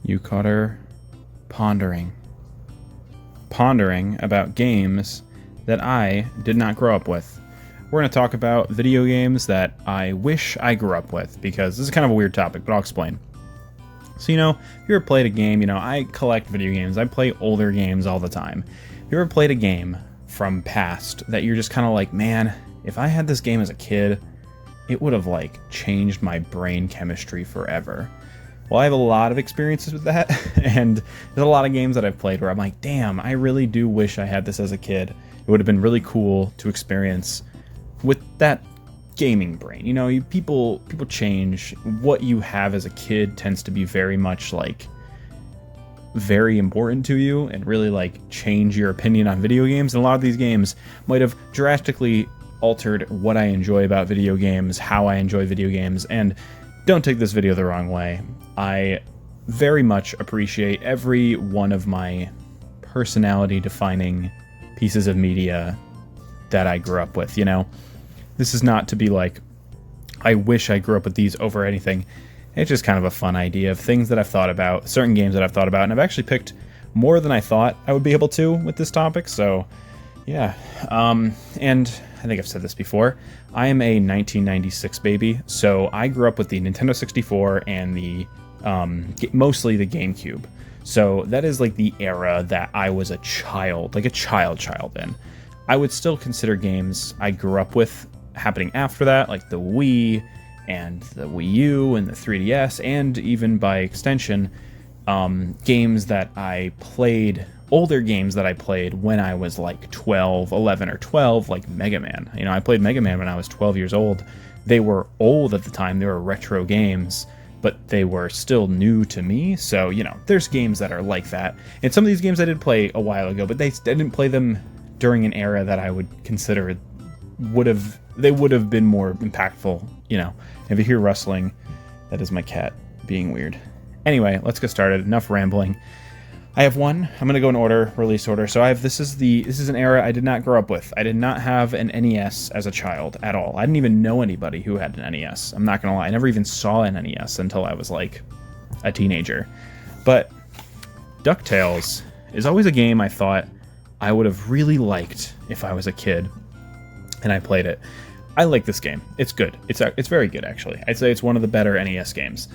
You caught her pondering. Pondering about games that I did not grow up with. We're going to talk about video games that I wish I grew up with, because this is kind of a weird topic, but I'll explain. So, if you ever played a game, I collect video games. I play older games all the time. If you ever played a game from past that you're just kind of like, man, if I had this game as a kid, it would have changed my brain chemistry forever. Well, I have a lot of experiences with that, and there's a lot of games that I've played where I'm like, damn, I really do wish I had this as a kid. It would have been really cool to experience with that gaming brain. People change. What you have as a kid tends to be very much very important to you and really change your opinion on video games. And a lot of these games might have drastically altered what I enjoy about video games, how I enjoy video games, and don't take this video the wrong way. I very much appreciate every one of my personality-defining pieces of media that I grew up with, This is not to be I wish I grew up with these over anything. It's just kind of a fun idea of things that I've thought about, certain games that I've thought about, and I've actually picked more than I thought I would be able to with this topic, so yeah. And I think I've said this before, I am a 1996 baby, so I grew up with the Nintendo 64 and the mostly the GameCube. So that is the era that I was a child, a child in. I would still consider games I grew up with happening after that, like the Wii and the Wii U and the 3DS, and even by extension, games that I played, older games that I played when I was 12, 11 or 12, like Mega Man. I played Mega Man when I was 12 years old. They were old at the time, they were retro games, but they were still new to me. So, there's games that are like that. And some of these games I did play a while ago, but I didn't play them during an era that I would consider would have been more impactful, If you hear rustling, that is my cat being weird. Anyway, let's get started. Enough rambling. I have one. I'm going to go in order, release order. So this is an era I did not grow up with. I did not have an NES as a child at all. I didn't even know anybody who had an NES. I'm not going to lie. I never even saw an NES until I was a teenager. But DuckTales is always a game I thought I would have really liked if I was a kid and I played it. I like this game. It's good. It's very good, actually. I'd say it's one of the better NES games.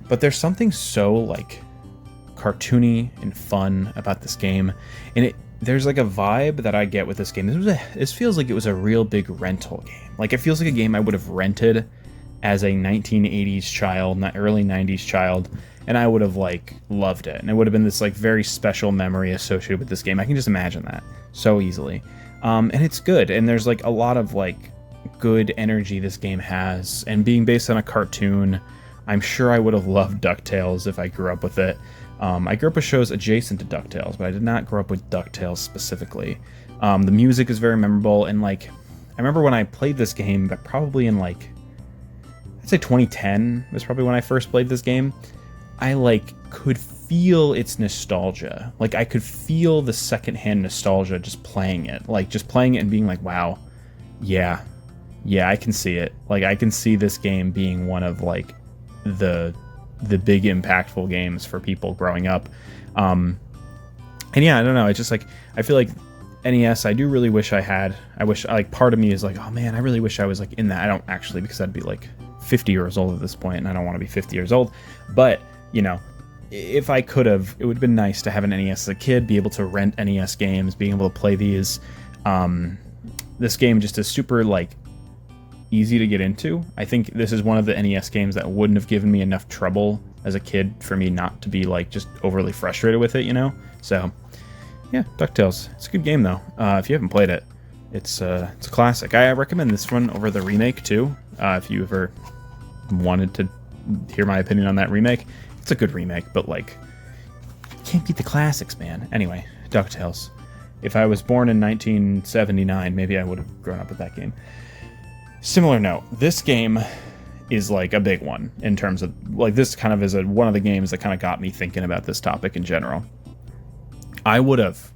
But there's something so cartoony and fun about this game, and there's a vibe that I get with this game. This feels like it was a real big rental game. It feels like a game I would have rented as a 1980s child, not early 90s child, and I would have loved it. And it would have been this very special memory associated with this game. I can just imagine that so easily. And it's good, and there's a lot of good energy this game has, and being based on a cartoon, I'm sure I would have loved DuckTales if I grew up with it. I grew up with shows adjacent to DuckTales, but I did not grow up with DuckTales specifically. The music is very memorable, and I remember when I played this game, but probably in I'd say 2010 was probably when I first played this game. I could feel its nostalgia. I could feel the secondhand nostalgia just playing it. Just playing it and being wow, yeah, I can see it. I can see this game being one of the big impactful games for people growing up. And yeah, I don't know. It's just I feel NES, I do really wish I had. I wish, part of me is oh man, I really wish I was in that. I don't actually, because I'd be 50 years old at this point, and I don't want to be 50 years old. But, if I could have, it would have been nice to have an NES as a kid, be able to rent NES games, being able to play these. This game just is super, easy to get into. I think this is one of the NES games that wouldn't have given me enough trouble as a kid for me not to be just overly frustrated with it, So, yeah, DuckTales. It's a good game though. If you haven't played it, it's a classic. I recommend this one over the remake too. If you ever wanted to hear my opinion on that remake, it's a good remake, but you can't beat the classics, man. Anyway, DuckTales. If I was born in 1979, maybe I would have grown up with that game. Similar note, this game is a big one in terms of this kind of is one of the games that kind of got me thinking about this topic in general. I would have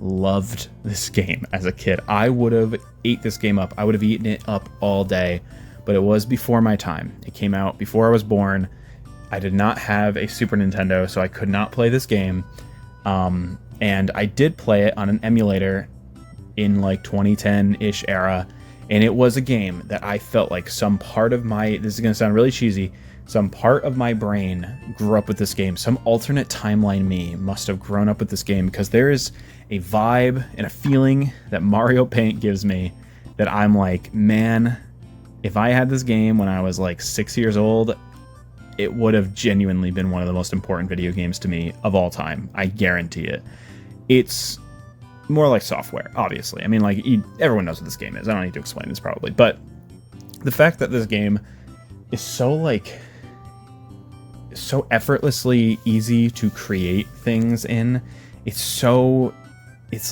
loved this game as a kid. I would have ate this game up. I would have eaten it up all day, but it was before my time. It came out before I was born. I did not have a Super Nintendo, so I could not play this game. And I did play it on an emulator in like 2010-ish era, and it was a game that I felt like some part of my, this is going to sound really cheesy, some part of my brain grew up with this game. Some alternate timeline me must have grown up with this game, because there is a vibe and a feeling that Mario Paint gives me that I'm like, man, if I had this game when I was like 6 years old, it would have genuinely been one of the most important video games to me of all time. I guarantee it. It's more like software, obviously. I mean, like, everyone knows what this game is. I don't need to explain this probably. But the fact that this game is so, like, so effortlessly easy to create things in, it's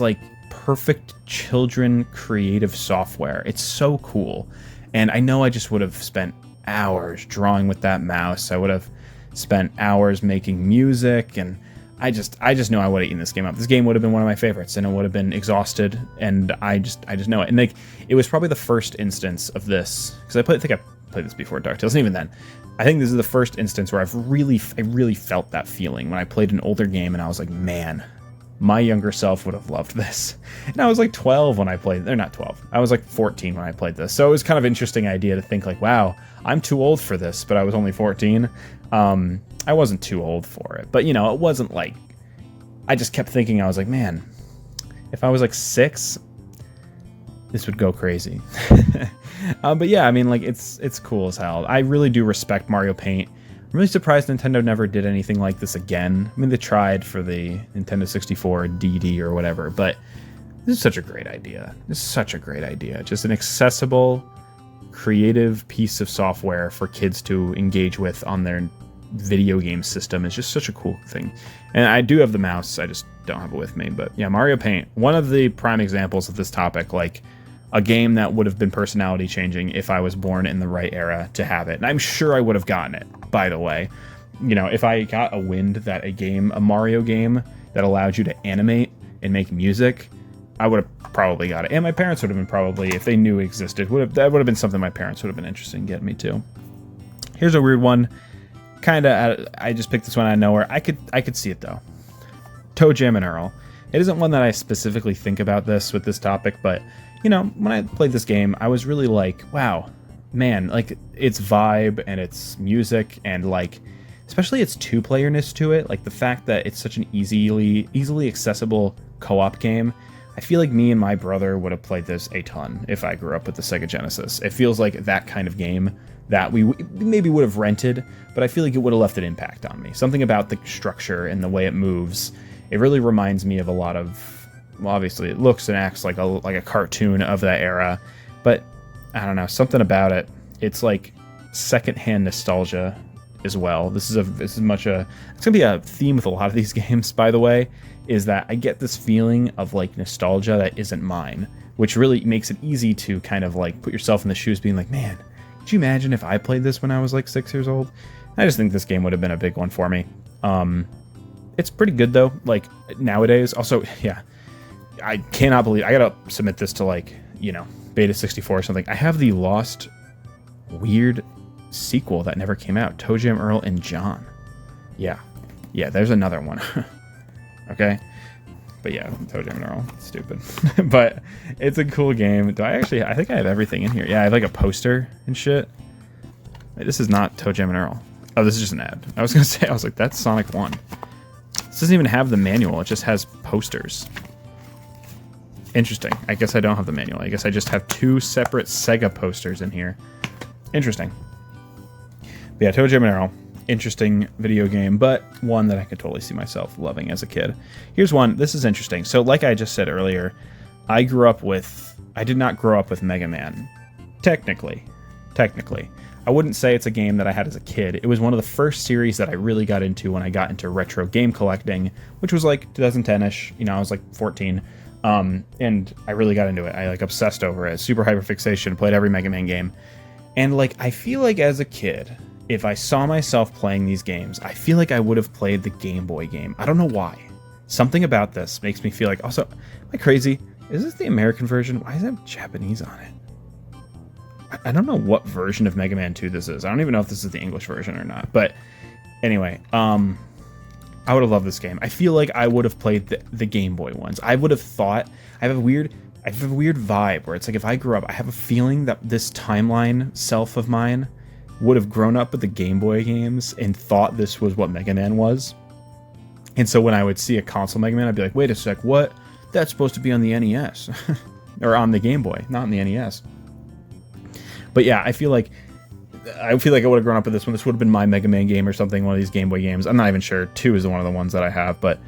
like perfect children creative software. It's so cool. And I know I just would have spent hours drawing with that mouse. I would have spent hours making music, and I just know I would have eaten this game up. This game would have been one of my favorites, and it would have been exhausted, and I just know it. And like, it was probably the first instance of this, because I think I played this before DuckTales, and even then, I think this is the first instance where I really felt that feeling when I played an older game, and I was like, man, my younger self would have loved this. And I was like 12 when I played, or not 12, I was like 14 when I played this. So it was kind of an interesting idea to think like, wow, I'm too old for this, but I was only 14. I wasn't too old for it, but you know, it wasn't like, I just kept thinking, I was like, man, if I was like 6, this would go crazy. But yeah, I mean, like, it's cool as hell. I really do respect Mario Paint. I'm really surprised Nintendo never did anything like this again. I mean, they tried for the Nintendo 64 DD or whatever, but this is such a great idea. This is such a great idea. Just an accessible, creative piece of software for kids to engage with on their video game system is just such a cool thing. And I do have the mouse, I just don't have it with me. But yeah, Mario Paint, one of the prime examples of this topic, like a game that would have been personality changing if I was born in the right era to have it. And I'm sure I would have gotten it, by the way. You know, if I got a wind that a Mario game that allowed you to animate and make music, I would have probably got it. And my parents would have been probably, if they knew it existed, that would have been something my parents would have been interested in getting me to. Here's a weird one. I just picked this one out of nowhere. I could see it though. Toe Jam and Earl. It isn't one that I specifically think about this with this topic, but you know, when I played this game, I was really like, wow, man, like its vibe and its music and like, especially its two-playerness to it, like the fact that it's such an easily accessible co-op game. I feel like me and my brother would have played this a ton if I grew up with the Sega Genesis. It feels like that kind of game that we maybe would have rented, but I feel like it would have left an impact on me. Something about the structure and the way it moves. It really reminds me of a lot of, well, obviously it looks and acts like a cartoon of that era, but I don't know, something about it. It's like secondhand nostalgia as well. This is it's gonna be a theme with a lot of these games, by the way, is that I get this feeling of like nostalgia that isn't mine, which really makes it easy to kind of like put yourself in the shoes being like, man, could you imagine if I played this when I was like 6 years old? I just think this game would have been a big one for me. It's pretty good though, like nowadays. Also, yeah, I cannot believe I gotta submit this to like, you know, Beta 64 or something. I have the lost weird sequel that never came out, Toe Jam Earl and John. Yeah, there's another one. Okay, but yeah, Toe Jam and Earl, stupid. But it's a cool game. I think I have everything in here. Yeah, I have like a poster and shit. Wait, this is not Toe Jam and Earl. Oh, this is just an ad. I was gonna say, I was like, that's Sonic 1. This doesn't even have the manual, it just has posters. Interesting. I guess I don't have the manual. I guess I just have 2 separate Sega posters in here. Interesting. But yeah, Toe Jam and Earl. Interesting video game, but one that I could totally see myself loving as a kid. Here's one. This is interesting. So like I just said earlier, I did not grow up with Mega Man. Technically. I wouldn't say it's a game that I had as a kid. It was one of the first series that I really got into when I got into retro game collecting, which was like 2010-ish. You know, I was like 14. And I really got into it. I like obsessed over it. Super hyperfixation, played every Mega Man game. And like, I feel like as a kid, if I saw myself playing these games, I feel like I would have played the Game Boy game. I don't know why. Something about this makes me feel like, also, am I crazy? Is this the American version? Why does it have Japanese on it? I don't know what version of Mega Man 2 this is. I don't even know if this is the English version or not. But Anyway, I would have loved this game. I feel like I would have played the Game Boy ones. I would have thought, I have a weird vibe where it's like if I grew up, I have a feeling that this timeline self of mine would have grown up with the Game Boy games and thought this was what Mega Man was. And so when I would see a console Mega Man, I'd be like, wait a sec, what? That's supposed to be on the NES. Or on the Game Boy, not on the NES. But yeah, I feel like I would have grown up with this one. This would have been my Mega Man game or something, one of these Game Boy games. I'm not even sure. 2 is one of the ones that I have, but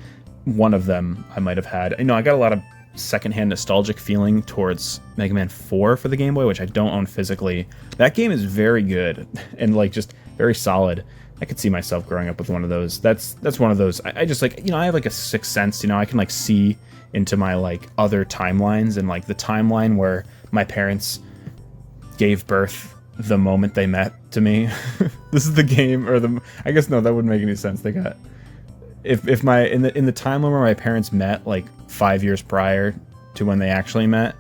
one of them I might have had. You know, I got a lot of secondhand nostalgic feeling towards Mega Man 4 for the Game Boy, which I don't own physically. That game is very good and like just very solid. I could see myself growing up with one of those. That's one of those. I just like, you know, I have like a sixth sense, you know, I can like see into my like other timelines, and like the timeline where my parents gave birth the moment they met to me. This is the game, or the, I guess no, that wouldn't make any sense. They got, if my in the timeline where my parents met like 5 years prior to when they actually met,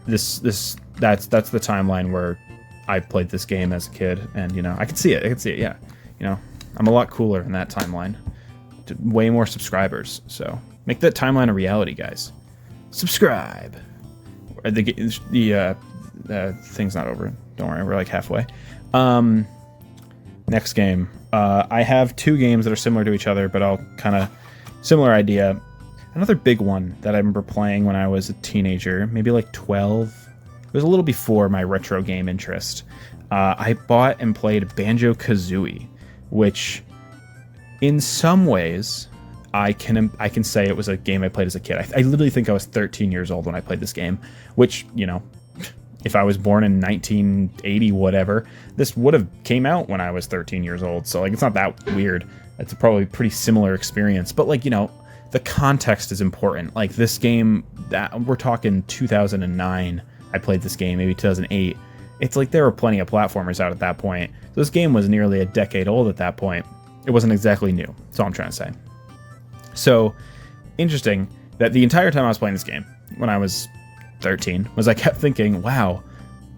that's the timeline where I played this game as a kid, and you know, I can see it, yeah. You know, I'm a lot cooler in that timeline. Way more subscribers, so make that timeline a reality, guys. Subscribe. The thing's not over. Don't worry, we're like halfway. Next game. I have 2 games that are similar to each other, but I'll kind of similar idea. Another big one that I remember playing when I was a teenager, maybe like 12. It was a little before my retro game interest. I bought and played Banjo-Kazooie, which in some ways I can say it was a game I played as a kid. I literally think I was 13 years old when I played this game, which, you know, if I was born in 1980 whatever, this would have came out when I was 13 years old. So like, it's not that weird. It's probably a pretty similar experience, but like, you know, the context is important. Like this game, that we're talking 2009, I played this game, maybe 2008. It's like there were plenty of platformers out at that point. So this game was nearly a decade old at that point. It wasn't exactly new. That's all I'm trying to say. So interesting that the entire time I was playing this game, when I was 13, was I kept thinking, wow,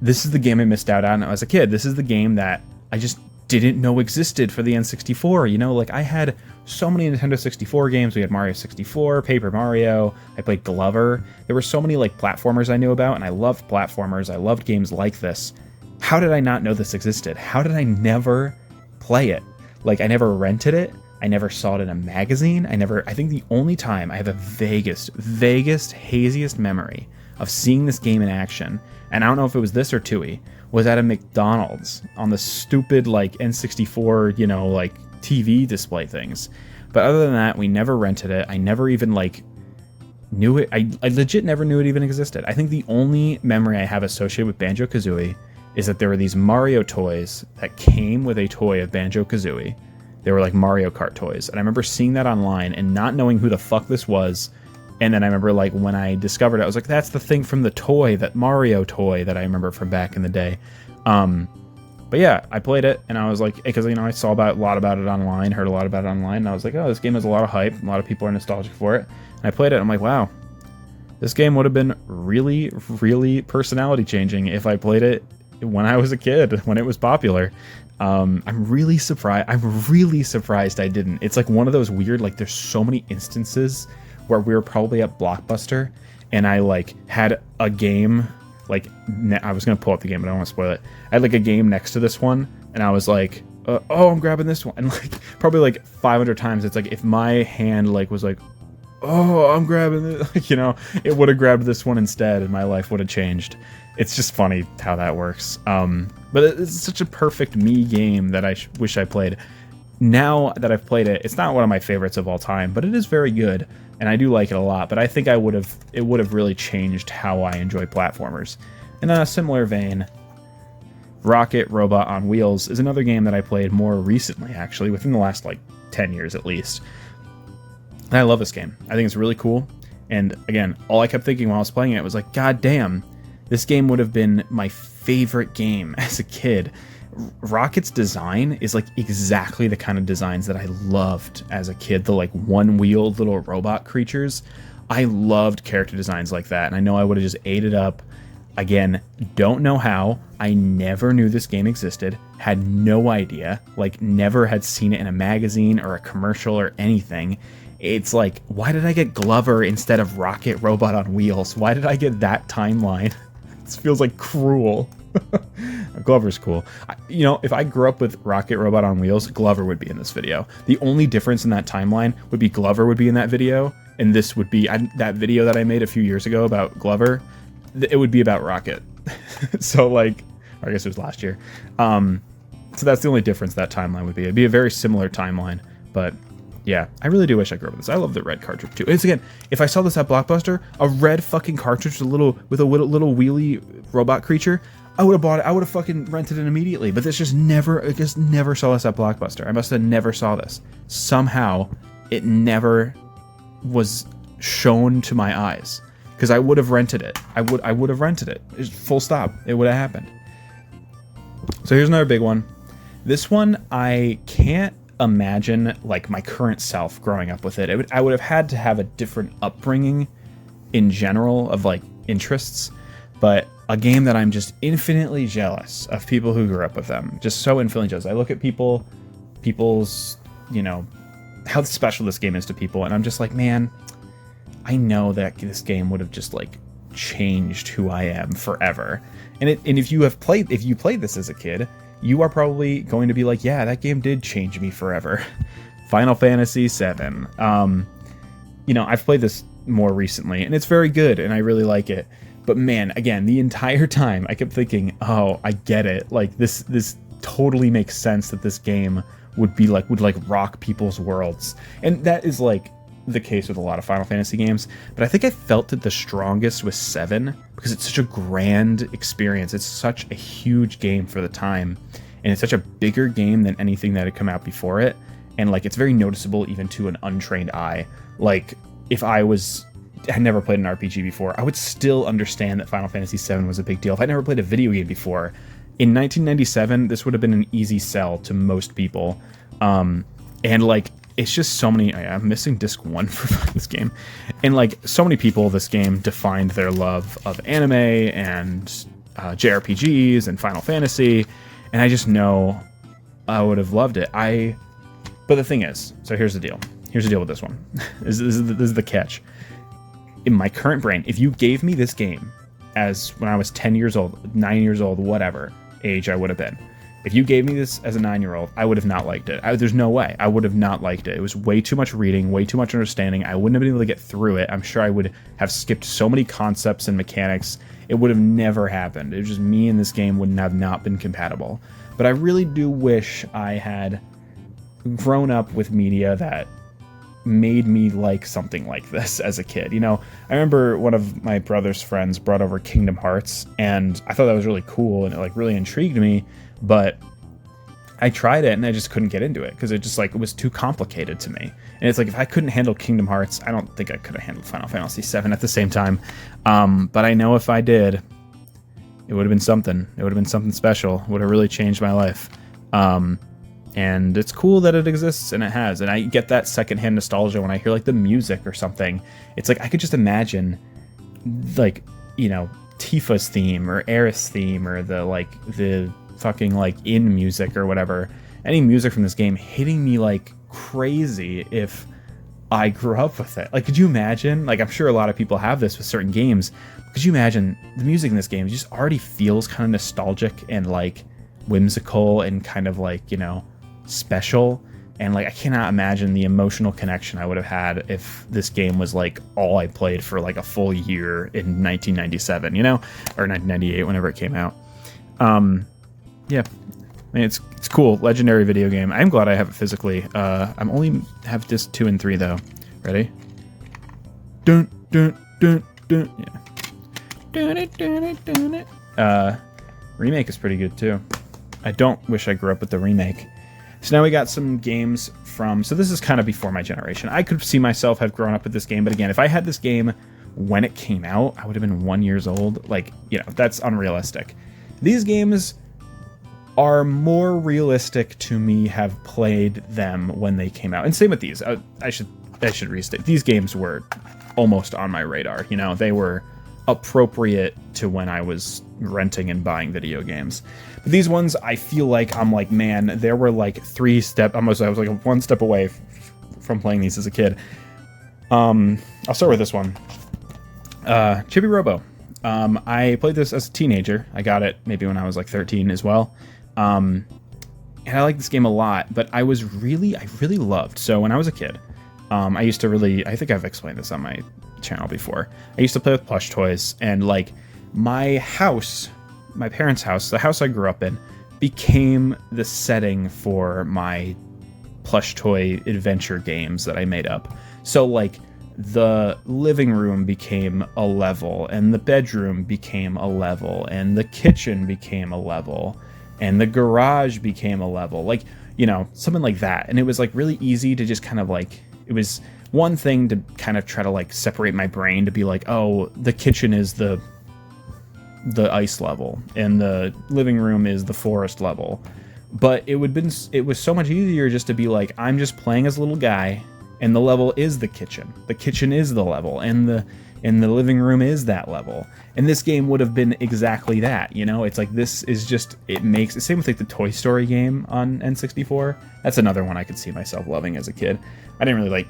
this is the game I missed out on as a kid. This is the game that I just didn't know existed for the N64. You know, like I had so many Nintendo 64 games. We had Mario 64, Paper Mario. I played Glover. There were so many like platformers I knew about, and I loved platformers. I loved games like this. How did I not know this existed? How did I never play it? Like I never rented it. I never saw it in a magazine. I think the only time I have a vaguest, haziest memory of seeing this game in action, and I don't know if it was this or Tui, was at a McDonald's on the stupid like N64, you know, like TV display things. But other than that, we never rented it. I never even like knew it. I legit never knew it even existed. I think the only memory I have associated with Banjo-Kazooie is that there were these Mario toys that came with a toy of Banjo-Kazooie. They were like Mario Kart toys. And I remember seeing that online and not knowing who the fuck this was. And then I remember like when I discovered it, I was like, that's the thing from the toy, that Mario toy that I remember from back in the day. But yeah, I played it and I was like, because, you know, I saw a lot about it online, heard a lot about it online. And I was like, oh, this game has a lot of hype. A lot of people are nostalgic for it. And I played it. And I'm like, wow, this game would have been really, really personality changing if I played it when I was a kid, when it was popular. I'm really surprised I didn't. It's like one of those weird, like there's so many instances where we were probably at Blockbuster and I like had a game, like I was going to pull up the game, but I don't want to spoil it. I had like a game next to this one and I was like, oh, I'm grabbing this one. And like probably like 500 times. It's like if my hand like was like, oh, I'm grabbing it, like, you know, it would have grabbed this one instead and my life would have changed. It's just funny how that works. But it's such a perfect me game that I wish I played. Now that I've played it, it's not one of my favorites of all time, but it is very good, and I do like it a lot. But I think it would have really changed how I enjoy platformers. In a similar vein, Rocket Robot on Wheels is another game that I played more recently, actually, within the last like 10 years at least. And I love this game. I think it's really cool. And again, all I kept thinking while I was playing it was like, God damn, this game would have been my favorite game as a kid. Rocket's design is like exactly the kind of designs that I loved as a kid. The like one-wheeled little robot creatures. I loved character designs like that, and I know I would have just ate it up. Again, don't know how. I never knew this game existed, had no idea, like never had seen it in a magazine or a commercial or anything. It's like, why did I get Glover instead of Rocket Robot on Wheels? Why did I get that timeline? This feels like cruel. Glover's cool. You know, if I grew up with Rocket Robot on Wheels, Glover would be in this video. The only difference in that timeline would be Glover would be in that video, and this would be that video that I made a few years ago about Glover. It would be about Rocket. So like, or I guess it was last year. So that's the only difference that timeline would be. It'd be a very similar timeline, but yeah, I really do wish I grew up with this. I love the red cartridge too. It's again, if I saw this at Blockbuster, a red fucking cartridge with a little wheelie robot creature, I would have bought it. I would have fucking rented it immediately. But this just never saw this at Blockbuster. I must have never saw this. Somehow, it never was shown to my eyes, because I would have rented it. I would have rented it. Just full stop. It would have happened. So here's another big one. This one, I can't imagine like my current self growing up with it. I would have had to have a different upbringing in general of like interests, but a game that I'm just infinitely jealous of people who grew up with them. Just so infinitely jealous. I look at people's, you know, how special this game is to people, and I'm just like, man, I know that this game would have just like changed who I am forever. And if you played this as a kid, you are probably going to be like, yeah, that game did change me forever. Final Fantasy VII. You know, I've played this more recently, and it's very good, and I really like it. But man, again, the entire time I kept thinking, oh, I get it. Like this totally makes sense that this game would rock people's worlds. And that is like the case with a lot of Final Fantasy games, but I think I felt it the strongest with 7 because it's such a grand experience. It's such a huge game for the time, and it's such a bigger game than anything that had come out before it, and like it's very noticeable even to an untrained eye. Like if I had never played an RPG before, I would still understand that Final Fantasy VII was a big deal. If I'd never played a video game before, in 1997, this would have been an easy sell to most people. And like, it's just so many. I'm missing disc 1 for this game, and like so many people, this game defined their love of anime and JRPGs and Final Fantasy, and I just know I would have loved it. But the thing is, so here's the deal. Here's the deal with this one. This is the catch. In my current brain, if you gave me this game as when I was 10 years old, 9 years old, whatever age I would have been, if you gave me this as a 9-year-old, I would have not liked it. There's no way. I would have not liked it. It was way too much reading, way too much understanding. I wouldn't have been able to get through it. I'm sure I would have skipped so many concepts and mechanics. It would have never happened. It was just me and this game would have not been compatible. But I really do wish I had grown up with media that made me like something like this as a kid. You know, I remember one of my brother's friends brought over Kingdom Hearts, and I thought that was really cool, and it like really intrigued me. But I tried it and I just couldn't get into it because it was too complicated to me. And it's like, if I couldn't handle Kingdom Hearts, I don't think I could have handled Final Fantasy VII at the same time. But I know if I did, it would have been something. It would have been something special. It would have really changed my life. And it's cool that it exists, and it has. And I get that secondhand nostalgia when I hear like the music or something. It's like I could just imagine, like, you know, Tifa's theme or Aerith's theme or the fucking like in music or whatever, any music from this game hitting me like crazy if I grew up with it. Like, could you imagine? Like, I'm sure a lot of people have this with certain games. Could you imagine the music in this game just already feels kind of nostalgic and like whimsical and kind of like, you know, special, and like I cannot imagine the emotional connection I would have had if this game was like all I played for like a full year in 1997, you know, or 1998 whenever it came out. Yeah, I mean, it's cool. Legendary video game. I'm glad I have it physically. I'm only have disc 2 and 3 though. Ready? Dun dun dun dun. Yeah. Dun it dun it dun it. Remake is pretty good too. I don't wish I grew up with the remake. So now we got some games from... So this is kind of before my generation. I could see myself have grown up with this game, but again, if I had this game when it came out, I would have been 1 year old. Like, you know, that's unrealistic. These games are more realistic to me have played them when they came out. And same with these. I should restate. These games were almost on my radar. You know, they were appropriate to when I was renting and buying video games. But these ones, I feel like I'm like, man, there were like I was like one step away from playing these as a kid. I'll start with this one. Chibi Robo. I played this as a teenager. I got it maybe when I was like 13 as well. And I like this game a lot, but I really loved. So when I was a kid, I used to I think I've explained this on my channel before. I used to play with plush toys, and like my parents' house, the house I grew up in, became the setting for my plush toy adventure games that I made up. So like the living room became a level, and the bedroom became a level, and the kitchen became a level, and the garage became a level, like, you know, something like that. And it was like really easy to just kind of like, it was one thing to kind of try to like separate my brain to be like, oh, the kitchen is the ice level and the living room is the forest level. But it was so much easier just to be like, I'm just playing as a little guy, and the level is the kitchen. The kitchen is the level, and the living room is that level. And this game would have been exactly that, you know? It's like, this is just, it makes the same with like the Toy Story game on N64. That's another one I could see myself loving as a kid. I didn't really like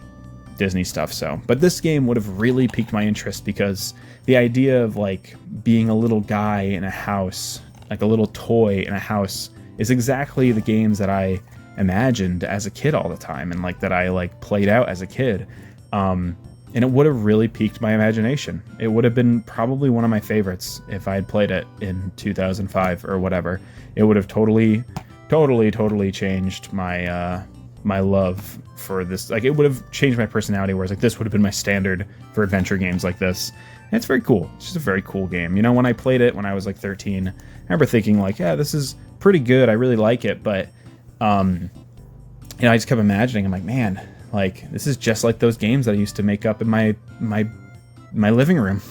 Disney stuff, so. But this game would have really piqued my interest, because the idea of like being a little guy in a house, like a little toy in a house, is exactly the games that I imagined as a kid all the time, and like that I like played out as a kid. And it would have really piqued my imagination. It would have been probably one of my favorites if I had played it in 2005 or whatever. It would have totally changed my my love for this. Like, it would have changed my personality, whereas like this would have been my standard for adventure games like this. And it's very cool. It's just a very cool game. You know, when I played it when I was like 13, I remember thinking like, yeah, this is pretty good. I really like it, but you know, I just kept imagining, I'm like, man, like, this is just like those games that I used to make up in my living room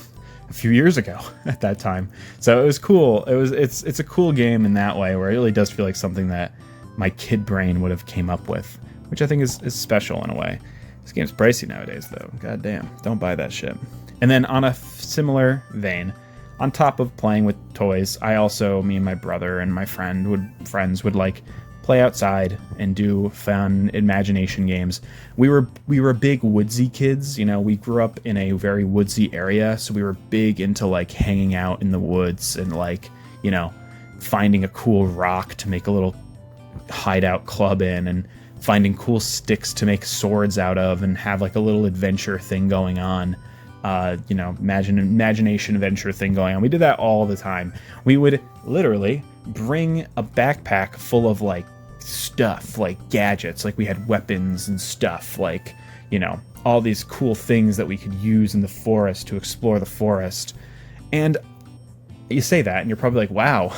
a few years ago at that time. So it was cool. It's a cool game in that way, where it really does feel like something that my kid brain would have came up with, which I think is special in a way. This game's pricey nowadays, though. God damn, don't buy that shit. And then on a similar vein, on top of playing with toys, I also, me and my brother and my friends would like play outside and do fun imagination games. We were big woodsy kids, you know. We grew up in a very woodsy area, so we were big into like hanging out in the woods and like, you know, finding a cool rock to make a little hideout club in, and finding cool sticks to make swords out of, and have like a little adventure thing going on. You know, imagination adventure thing going on. We did that all the time. We would literally bring a backpack full of like stuff, like gadgets, like we had weapons and stuff, like, you know, all these cool things that we could use in the forest to explore the forest. And you say that and you're probably like, wow,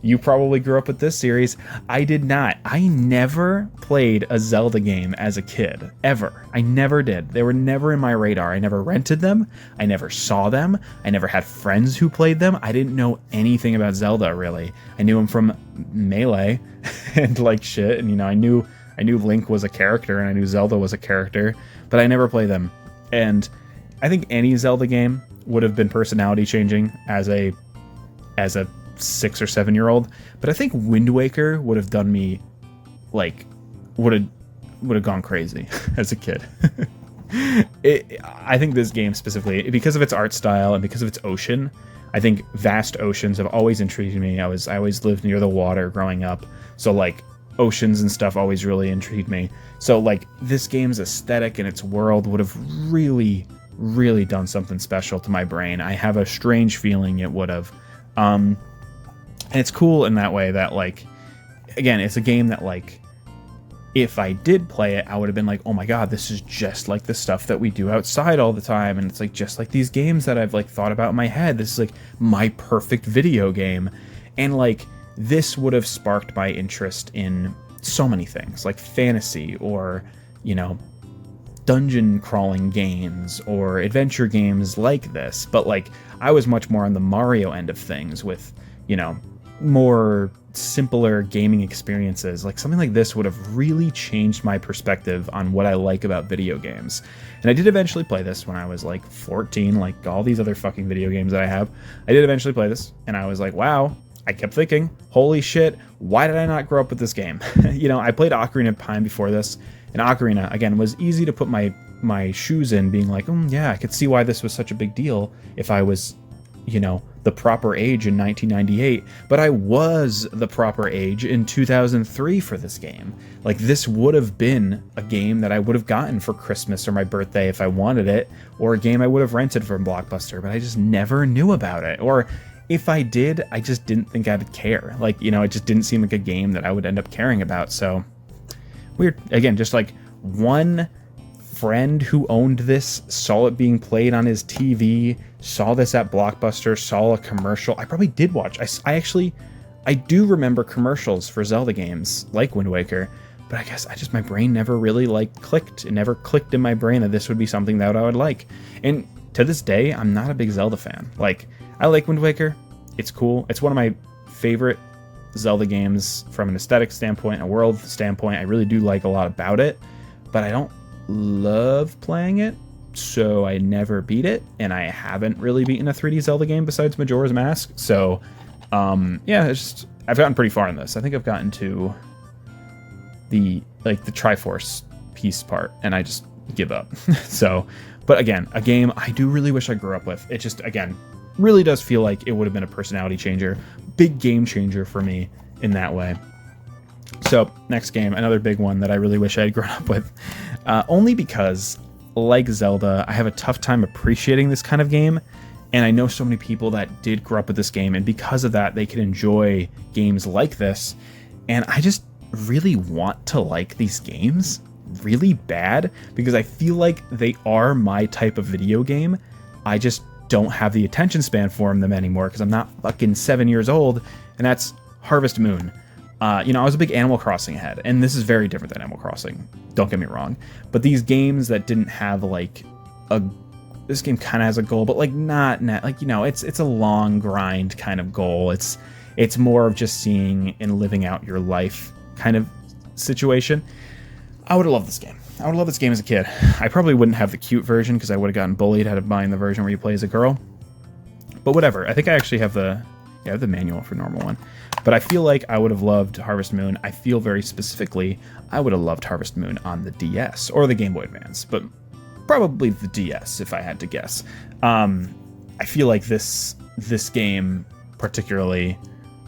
you probably grew up with this series. I did not. I never played a Zelda game as a kid, ever. I never did. They were never in my radar. I never rented them. I never saw them. I never had friends who played them. I didn't know anything about Zelda, really. I knew them from Melee and like shit. And, you know, I knew Link was a character, and I knew Zelda was a character, but I never played them. And I think any Zelda game would have been personality changing as a 6 or 7 year old, but I think Wind Waker would have done me like would have gone crazy as a kid. I think this game specifically, because of its art style and because of its ocean, I think vast oceans have always intrigued me. I always lived near the water growing up, so like oceans and stuff always really intrigued me. So like this game's aesthetic and its world would have really done something special to my brain. I have a strange feeling it would have. And it's cool in that way that, like, again, it's a game that, like, if I did play it, I would have been like, oh my god, this is just like the stuff that we do outside all the time, and it's like just like these games that I've like thought about in my head. This is like my perfect video game. And like this would have sparked my interest in so many things, like fantasy, or, you know, dungeon crawling games or adventure games like this. But like I was much more on the Mario end of things, with, you know, more simpler gaming experiences, like something like this would have really changed my perspective on what I like about video games. And I did eventually play this when I was like 14, like all these other fucking video games that I have. I did eventually play this, and I was like, wow. I kept thinking, holy shit, why did I not grow up with this game? You know, I played Ocarina of Time before this, and Ocarina, again, was easy to put my shoes in, being like, yeah, I could see why this was such a big deal if I was, you know, the proper age in 1998, but I was the proper age in 2003 for this game. Like, this would have been a game that I would have gotten for Christmas or my birthday if I wanted it, or a game I would have rented from Blockbuster, but I just never knew about it. Or if I did, I just didn't think I would care. Like, you know, it just didn't seem like a game that I would end up caring about. So weird. Again, just like one friend who owned this saw it being played on his TV, saw this at Blockbuster, saw a commercial. I probably did watch. I do remember commercials for Zelda games like Wind Waker, but I guess my brain never really like clicked. It never clicked in my brain that this would be something that I would like. And to this day, I'm not a big Zelda fan. Like, I like Wind Waker. It's cool. It's one of my favorite Zelda games from an aesthetic standpoint, a world standpoint. I really do like a lot about it, but I don't love playing it, so I never beat it, and I haven't really beaten a 3D Zelda game besides Majora's Mask. So yeah, I've gotten pretty far in this. I think I've gotten to the Triforce piece part, and I just give up. So, but again, a game I do really wish I grew up with. It just, again, really does feel like it would have been a personality changer, big game changer for me in that way. So, next game, another big one that I really wish I had grown up with. Only because, like Zelda, I have a tough time appreciating this kind of game, and I know so many people that did grow up with this game, and because of that, they can enjoy games like this, and I just really want to like these games really bad, because I feel like they are my type of video game. I just don't have the attention span for them anymore, because I'm not fucking 7 years old, and that's Harvest Moon. You know, I was a big Animal Crossing head, and this is very different than Animal Crossing, don't get me wrong, but these games that didn't have like this game kind of has a goal, but like not like, you know, it's a long grind kind of goal. It's more of just seeing and living out your life kind of situation. I would have loved this game. I would have loved this game as a kid. I probably wouldn't have the cute version, because I would have gotten bullied out of buying the version where you play as a girl, but whatever. I think I actually have the manual for normal one. But I feel like I would have loved Harvest Moon. I feel very specifically I would have loved Harvest Moon on the DS or the Game Boy Advance, but probably the DS if I had to guess. I feel like this game particularly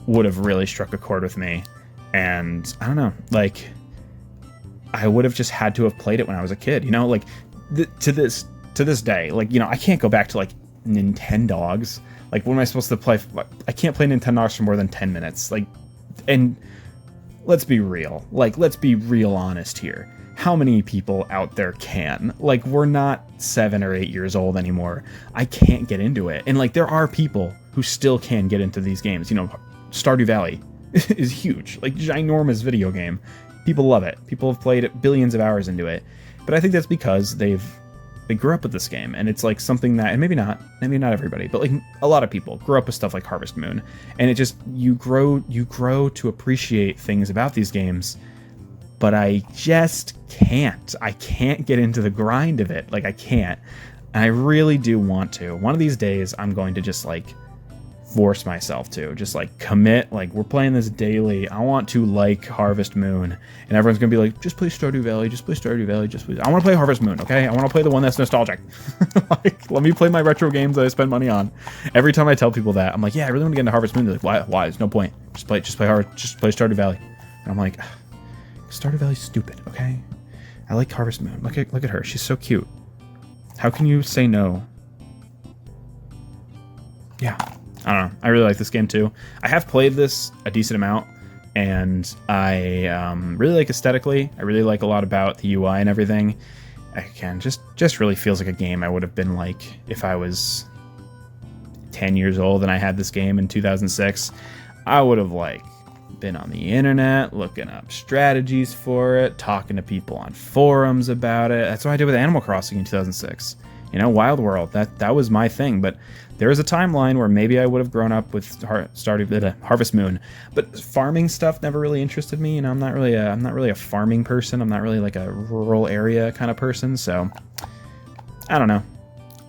would have really struck a chord with me, and I don't know, like, I would have just had to have played it when I was a kid, you know, like to this day, like, you know, I can't go back to like Nintendogs. Like, what am I supposed to play? I can't play Nintendogs for more than 10 minutes. Like, and let's be real. Like, let's be real honest here. How many people out there can? Like, we're not 7 or 8 years old anymore. I can't get into it. And like, there are people who still can get into these games. You know, Stardew Valley is huge. Like, ginormous video game. People love it. People have played billions of hours into it. But I think that's because they grew up with this game, and it's like something that, and maybe not everybody, but like a lot of people grew up with stuff like Harvest Moon, and it just, you grow to appreciate things about these games, but I just can't. I can't get into the grind of it. Like, I can't. And I really do want to. One of these days, I'm going to just like force myself to just like commit, like, we're playing this daily. I want to like Harvest Moon, and everyone's gonna be like, just play Stardew Valley, just play Stardew Valley, just play. I want to play Harvest Moon, okay? I want to play the one that's nostalgic. Like, let me play my retro games that I spend money on. Every time I tell people that, I'm like, yeah, I really want to get into Harvest Moon. They're like, why? There's no point. Just play Stardew Valley. And I'm like, Stardew Valley's stupid, okay? I like Harvest Moon. Look at her. She's so cute. How can you say no? Yeah. I don't know. I really like this game too. I have played this a decent amount, and I really like aesthetically. I really like a lot about the UI and everything. Again, just really feels like a game I would have been like if I was 10 years old and I had this game in 2006. I would have like been on the internet looking up strategies for it, talking to people on forums about it. That's what I did with Animal Crossing in 2006. You know, Wild World, that was my thing. But there was a timeline where maybe I would have grown up with Harvest Moon, but farming stuff never really interested me. You know, I'm not really a farming person. I'm not really like a rural area kind of person. So I don't know,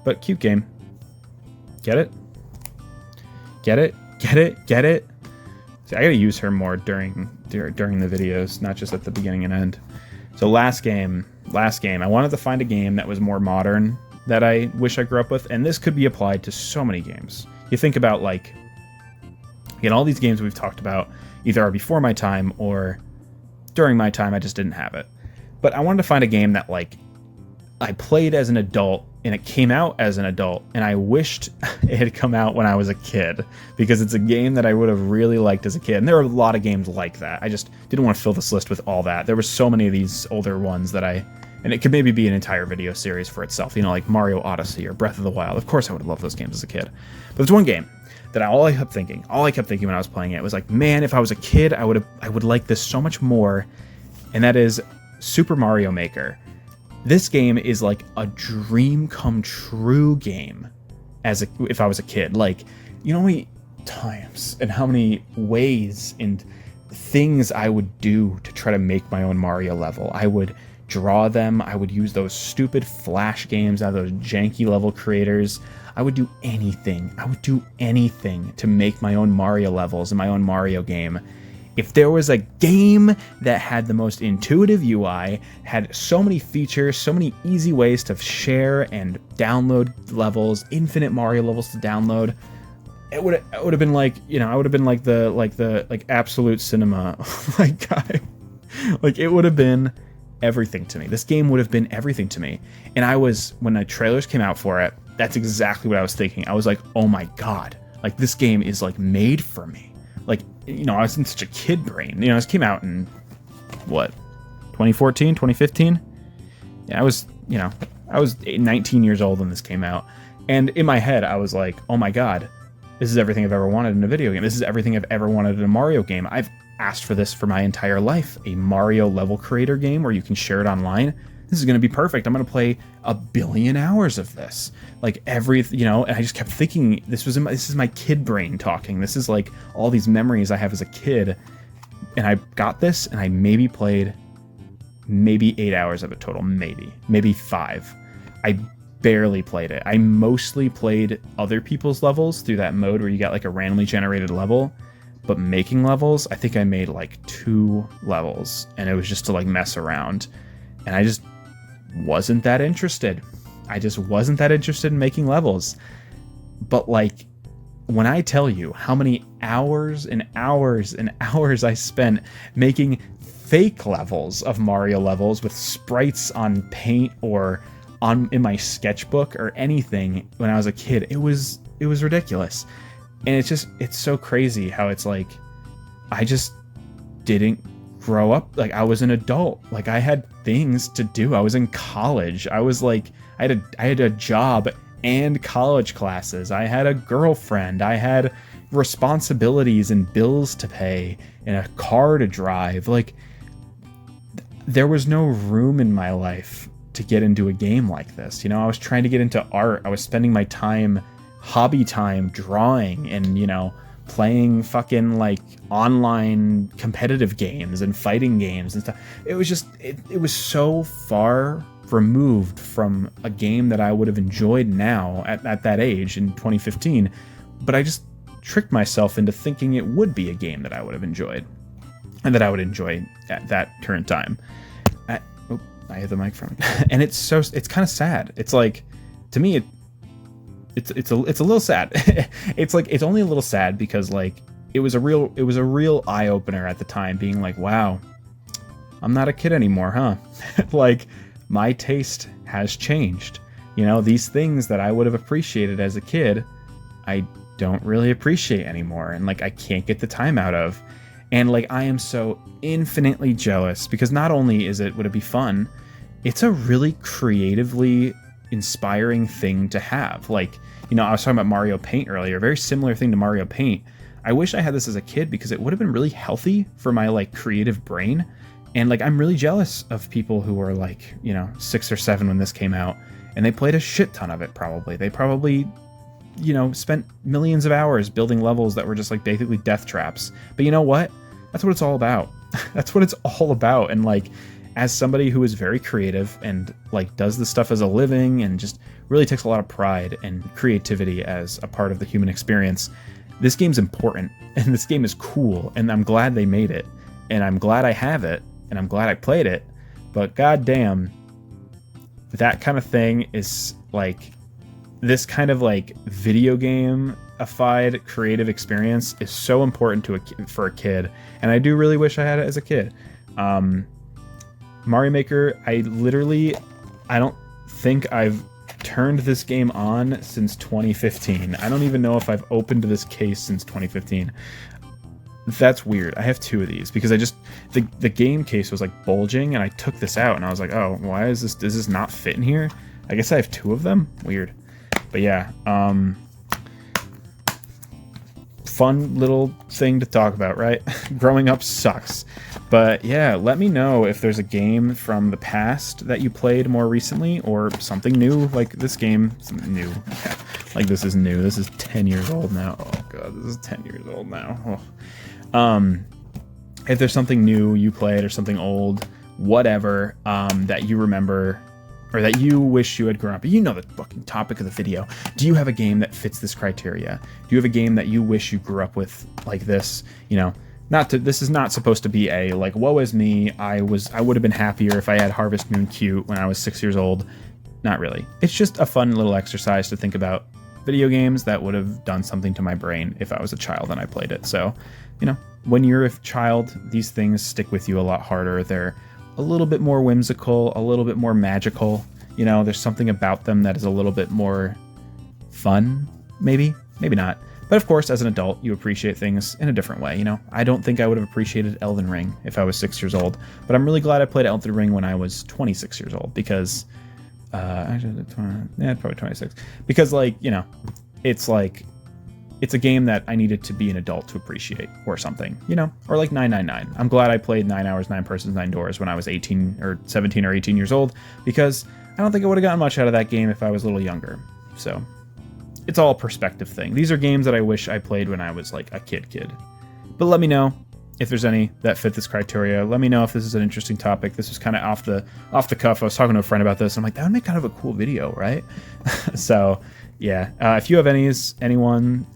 but cute game. Get it? Get it? Get it? Get it? See, I gotta use her more during the videos, not just at the beginning and end. So last game. I wanted to find a game that was more modern that I wish I grew up with, and this could be applied to so many games. You think about, like, again, all these games we've talked about either are before my time or during my time, I just didn't have it. But I wanted to find a game that, like, I played as an adult and it came out as an adult, and I wished it had come out when I was a kid, because it's a game that I would have really liked as a kid. And there are a lot of games like that. I just didn't want to fill this list with all that. There were so many of these older ones that and it could maybe be an entire video series for itself, you know, like Mario Odyssey or Breath of the Wild. Of course I would have loved those games as a kid. But there's one game that all I kept thinking when I was playing it was like, man, if I was a kid, I would like this so much more. And that is Super Mario Maker. This game is like a dream come true game if I was a kid. Like, you know how many times and how many ways and things I would do to try to make my own Mario level. I would draw them. I would use those stupid Flash games out of those janky level creators. I would do anything. To make my own Mario levels and my own Mario game. If there was a game that had the most intuitive UI, had so many features, so many easy ways to share and download levels, infinite Mario levels to download, it would have been like, you know, I would have been like the absolute cinema like guy. Like, it would have been everything to me. This game would have been everything to me. And when the trailers came out for it, that's exactly what I was thinking. I was like, oh my God, like, this game is like made for me. Like, you know, I was in such a kid brain. You know, this came out in, what, 2014, 2015? Yeah, I was 19 years old when this came out. And in my head, I was like, oh my God, this is everything I've ever wanted in a video game. This is everything I've ever wanted in a Mario game. I've asked for this for my entire life. A Mario level creator game where you can share it online. This is going to be perfect. I'm going to play 1 billion hours of this. Like, you know, and I just kept thinking, this is my kid brain talking. This is like all these memories I have as a kid. And I got this, and I maybe played 8 hours of it total. Maybe 5. I barely played it. I mostly played other people's levels through that mode where you got like a randomly generated level. But making levels, I think I made like 2 levels, and it was just to like mess around. And I just wasn't that interested. I just wasn't that interested in making levels. But like, when I tell you how many hours and hours and hours I spent making fake levels of Mario levels with sprites on Paint or in my sketchbook or anything when I was a kid, it was ridiculous. And it's so crazy how it's like, I just didn't grow up. Like, I was an adult. Like, I had things to do. I was in college. I was like, I had a job and college classes. I had a girlfriend. I had responsibilities and bills to pay and a car to drive. Like, there was no room in my life to get into a game like this. You know, I was trying to get into art. I was spending my hobby time drawing and, you know, playing fucking like online competitive games and fighting games and stuff. It was just, it was so far removed from a game that I would have enjoyed now at that age in 2015. But I just tricked myself into thinking it would be a game that I would have enjoyed and that I would enjoy at that current time. I have the microphone. And it's kind of sad. It's like, to me, it's a little sad. It's like, it's only a little sad because like it was a real eye opener at the time, being like, wow, I'm not a kid anymore, huh? Like, my taste has changed. You know, these things that I would have appreciated as a kid, I don't really appreciate anymore, and like I can't get the time out of. And like, I am so infinitely jealous because not only would it be fun, it's a really creatively inspiring thing to have. Like, you know, I was talking about Mario Paint earlier, a very similar thing to Mario Paint. I wish I had this as a kid because it would have been really healthy for my like creative brain. And like, I'm really jealous of people who were like, you know, 6 or 7 when this came out, and they played a shit ton of it. They probably, you know, spent millions of hours building levels that were just like basically death traps. But you know what? That's what it's all about. That's what it's all about. And like, as somebody who is very creative and like does this stuff as a living and just really takes a lot of pride and creativity as a part of the human experience, this game's important and this game is cool, and I'm glad they made it, and I'm glad I have it, and I'm glad I played it. But goddamn, that kind of thing is like, this kind of like video game-ified creative experience is so important for a kid, and I do really wish I had it as a kid. Mario Maker, I don't think I've turned this game on since 2015. I don't even know if I've opened this case since 2015. That's weird. I have 2 of these because the game case was like bulging, and I took this out and I was like, oh, why is this, does this not fit in here? I guess I have 2 of them. Weird. But yeah, fun little thing to talk about, right? Growing up sucks. But yeah, let me know if there's a game from the past that you played more recently, or something new like this game. Something new. Yeah. Like, this is new. This is 10 years old now. Oh god, this is 10 years old now. Oh. If there's something new you played or something old, whatever, that you remember or that you wish you had grown up. You know the fucking topic of the video. Do you have a game that fits this criteria? Do you have a game that you wish you grew up with like this? You know, this is not supposed to be a like, woe is me, I would have been happier if I had Harvest Moon Cute when I was 6 years old. Not really. It's just a fun little exercise to think about video games that would have done something to my brain if I was a child and I played it. So, you know, when you're a child, these things stick with you a lot harder. They're a little bit more whimsical, a little bit more magical. You know, there's something about them that is a little bit more fun, maybe not. But of course, as an adult, you appreciate things in a different way. You know, I don't think I would have appreciated Elden Ring if I was 6 years old, but I'm really glad I played Elden Ring when I was 26 years old because, actually, probably 26. Because, like, you know, it's like, it's a game that I needed to be an adult to appreciate, or something, you know, or like 999. I'm glad I played 9 Hours, 9 Persons, 9 Doors when I was 18 or 17 or 18 years old, because I don't think I would have gotten much out of that game if I was a little younger. So it's all a perspective thing. These are games that I wish I played when I was like a kid. But let me know if there's any that fit this criteria. Let me know if this is an interesting topic. This was kind of off the cuff. I was talking to a friend about this. I'm like, that would make kind of a cool video, right? So yeah, if you have anyone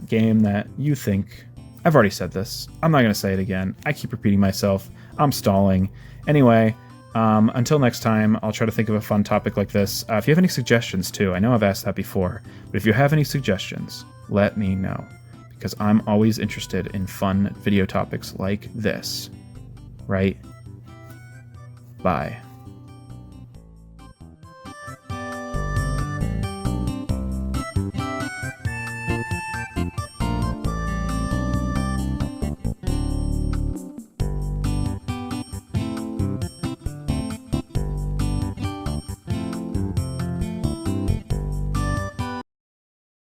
game that you think, I've already said this, I'm not going to say it again. I keep repeating myself. I'm stalling. Anyway, until next time, I'll try to think of a fun topic like this. If you have any suggestions too, I know I've asked that before, but if you have any suggestions, let me know, because I'm always interested in fun video topics like this. Right? Bye.